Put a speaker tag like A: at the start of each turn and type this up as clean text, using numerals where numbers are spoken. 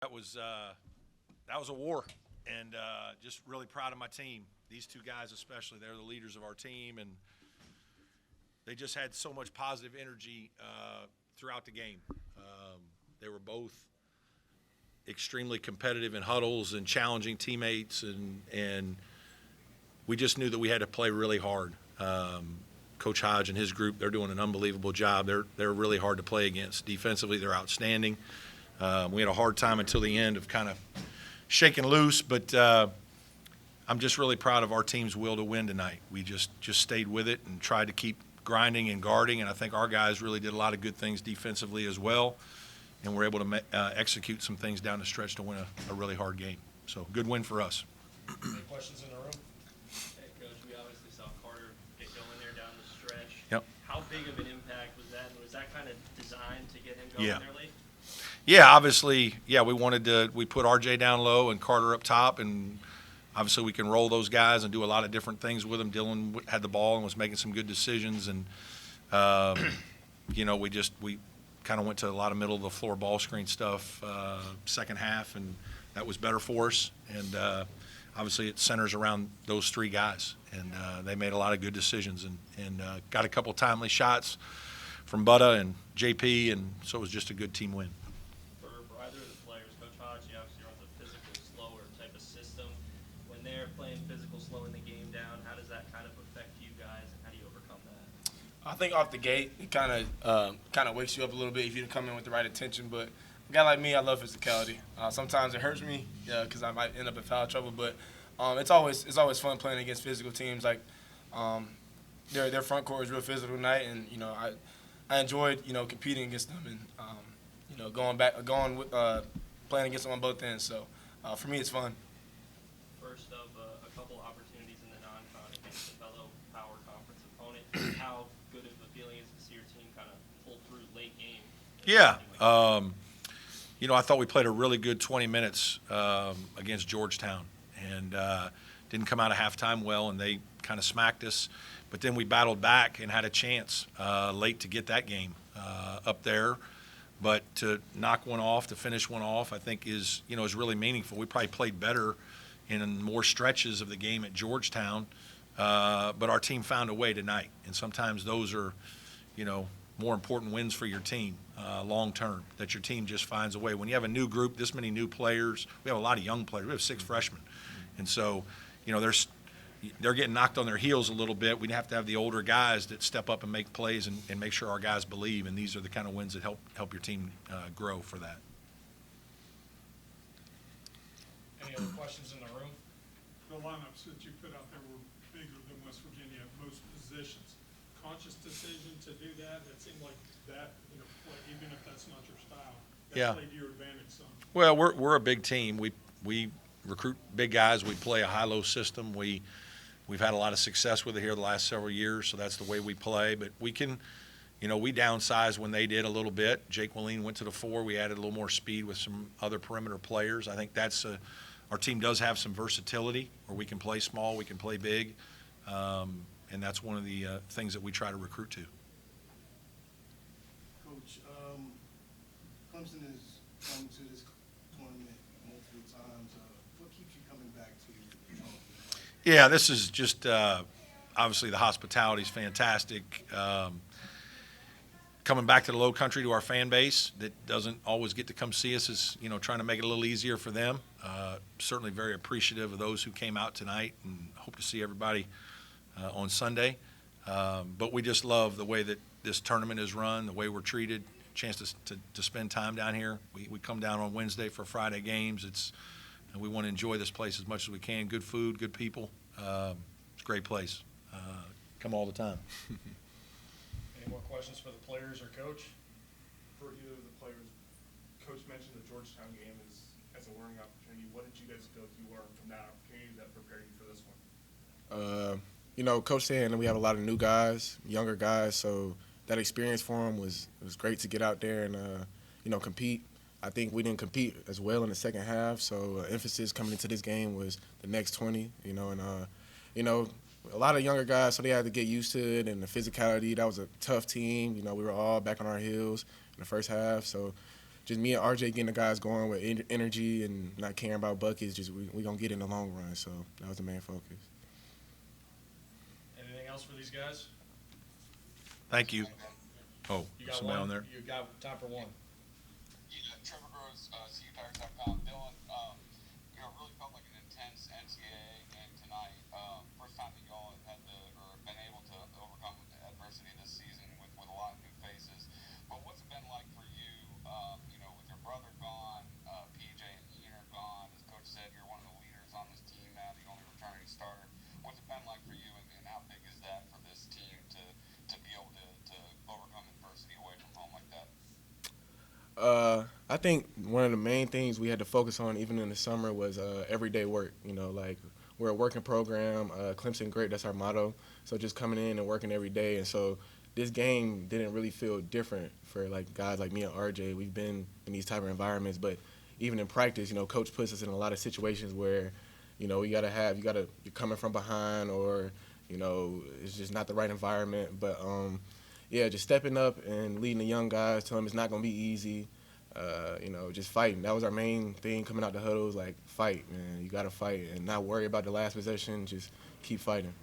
A: That was a war, and just really proud of my team. These two guys, especially, they're the leaders of our team, and they just had so much positive energy throughout the game. They were both extremely competitive in huddles and challenging teammates, and we just knew that we had to play really hard. Coach Hodge and his group, they're doing an unbelievable job. They're really hard to play against. Defensively, they're outstanding. We had a hard time until the end of kind of shaking loose, but I'm just really proud of our team's will to win tonight. We just stayed with it and tried to keep grinding and guarding, and I think our guys really did a lot of good things defensively as well, and we're able to execute some things down the stretch to win a really hard game. So good win for us.
B: Any questions in the room?
C: Hey, Coach, we obviously saw Carter get going there down the stretch.
A: Yep.
C: How big of an impact was that? And was that kind of designed to get him going there late?
A: Yeah, obviously, we put RJ down low and Carter up top, and obviously we can roll those guys and do a lot of different things with them. Dylan had the ball and was making some good decisions, and we kind of went to a lot of middle of the floor ball screen stuff second half, and that was better for us. And obviously it centers around those three guys, and they made a lot of good decisions and got a couple timely shots from Butta and JP, and so it was just a good team win.
C: For either of the players, Coach Hodge, you obviously runs a physical, slower type of system. When they're playing physical, slowing the game down, how does that kind of affect you guys, and how do you overcome that?
B: I think off the gate, it kind of wakes you up a little bit if you come in with the right intention. But a guy like me, I love physicality. Sometimes it hurts me because I might end up in foul trouble. But it's always fun playing against physical teams. Like their front court was real physical tonight, and I enjoyed competing against them and playing against them on both ends. So for me, it's fun.
C: First of a couple opportunities in the non-con against a fellow power conference opponent. How good of a feeling is it to see your team kind of pull through late game?
A: Yeah. I thought we played a really good 20 minutes against Georgetown, and didn't come out of halftime well, and they kind of smacked us. But then we battled back and had a chance late to get that game up there. But to knock one off, to finish one off, I think is really meaningful. We probably played better in more stretches of the game at Georgetown, but our team found a way tonight. And sometimes those are, more important wins for your team long term, that your team just finds a way. When you have a new group, this many new players, we have a lot of young players. We have 6 freshmen. And so, they're getting knocked on their heels a little bit. We have to have the older guys that step up and make plays and make sure our guys believe, and these are the kind of wins that help your team grow for that.
B: Any other questions in the room?
D: The lineups that you put out there were bigger than West Virginia at most positions. Conscious decision to do that? It seemed like that, even if that's not your style, that played to your advantage some.
A: Well, we're a big team. We recruit big guys. We play a high-low system. We've had a lot of success with it here the last several years, so that's the way we play. But we can, we downsized when they did a little bit. Jake Willeen went to the 4. We added a little more speed with some other perimeter players. I think that's our team does have some versatility, where we can play small, we can play big, and that's one of the things that we try to recruit to.
E: Coach, Clemson has come to this tournament multiple times. What keeps you coming back to
A: Yeah, this is just obviously the hospitality is fantastic. Coming back to the Low Country to our fan base that doesn't always get to come see us is, trying to make it a little easier for them. Certainly very appreciative of those who came out tonight, and hope to see everybody on Sunday. But we just love the way that this tournament is run, the way we're treated, chance to spend time down here. We come down on Wednesday for Friday games. And we want to enjoy this place as much as we can. Good food, good people. It's a great place. Come all the time.
B: Any more questions for the players or Coach?
F: For either of the players, Coach mentioned the Georgetown game as a learning opportunity. What did you guys feel like you learned from that opportunity that prepared you for this one?
G: Coach saying that we have a lot of new guys, younger guys, so that experience for them was great to get out there and compete. I think we didn't compete as well in the second half, so emphasis coming into this game was the next 20, a lot of younger guys, so they had to get used to it, and the physicality. That was a tough team. We were all back on our heels in the first half, so just me and RJ getting the guys going with energy and not caring about buckets. Just we gonna get in the long run. So that was the main focus.
H: Anything else for these guys?
A: Thank you. Oh,
H: You got
A: somebody
H: one.
A: on there?
H: You got time for one.
I: Yeah, Trevor Groves, CUPackers.com. Dylan, really felt like an intense NCAA game tonight. First time that y'all have had to, or been able to overcome adversity this season with a lot of new faces. But what's it been like for you, with your brother gone, PJ and Ian are gone? As Coach said, you're one of the leaders on this team now, the only returning starter. What's it been like for you, and how big is that for this team to be able to overcome adversity away from home like that?
G: I think one of the main things we had to focus on, even in the summer, was everyday work. Like we're a working program. Clemson great, that's our motto. So just coming in and working every day. And so this game didn't really feel different for like guys like me and RJ. We've been in these type of environments, but even in practice, Coach puts us in a lot of situations where, you're coming from behind, or it's just not the right environment. But just stepping up and leading the young guys, telling them it's not going to be easy. Just fighting. That was our main thing coming out the huddles, like fight, man. You got to fight and not worry about the last possession. Just keep fighting.